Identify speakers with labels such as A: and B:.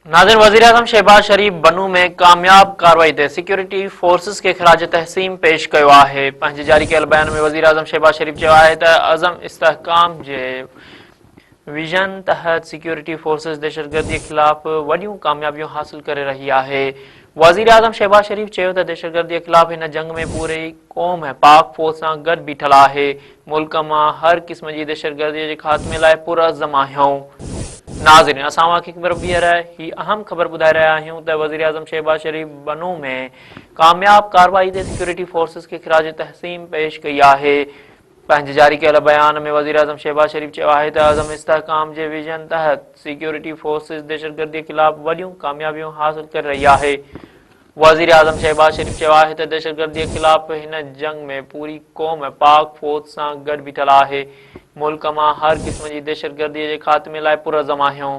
A: नाज़रीन, वज़ीर-ए-आज़म शहबाज शरीफ बनू में कामयाब कार्रवाई ते सिक्योरिटी फोर्सेस के ख़िराज तहसीम पेश कयो आहे। पंहिंजे जारी कयल बयान में वज़ीर-ए-आज़म शहबाज शरीफ चयो आहे त अज़म इस्तेहकाम जे विजन तहत सिक्योरिटी फोर्सेस दहशतगर्दी के खिलाफ वॾियूं कामयाबियूं हासिल करे रही आहे। वज़ीर-ए-आज़म शहबाज शरीफ चयो त दहशतगर्दी के खिलाफ हिन जंग में पूरी क़ौम ऐं पाक फ़ौज सां गॾु बीठल आहे। मुल्क मां हर क़िस्म जी दहशतगर्दी जे ख़ात्मे लाइ पुरअज़म आहियूं। नाज़रीन, असां ख़बर ॿीहर ही अहम ख़बर ॿुधाए रहिया आहियूं त वज़ीर-ए-आज़म शहबाज शरीफ बनू में कामयाब कार्रवाई ते सिक्योरिटी फोर्सेस के ख़िराज तहसीम पेश कई आहे। पंहिंजे जारी कयल बयान में वज़ीर-ए-आज़म शहबाज शरीफ चयो आहे त अज़म इस्तेहकाम जे विजन तहत सिक्योरिटी फोर्सेस दहशतगर्दी के खिलाफ वॾियूं कामयाबियूं हासिल करे रही आहे। वज़ीर-ए-आज़म शहबाज शरीफ चयो आहे त दहशतगर्दी के खिलाफ हिन जंग में पूरी क़ौम ऐं पाक फ़ौज सां गॾु बीठल आहे। मुल्क मां हर क़िस्म जी दहशतगर्दी जे ख़ात्मे लाइ पुरअज़म आहियूं।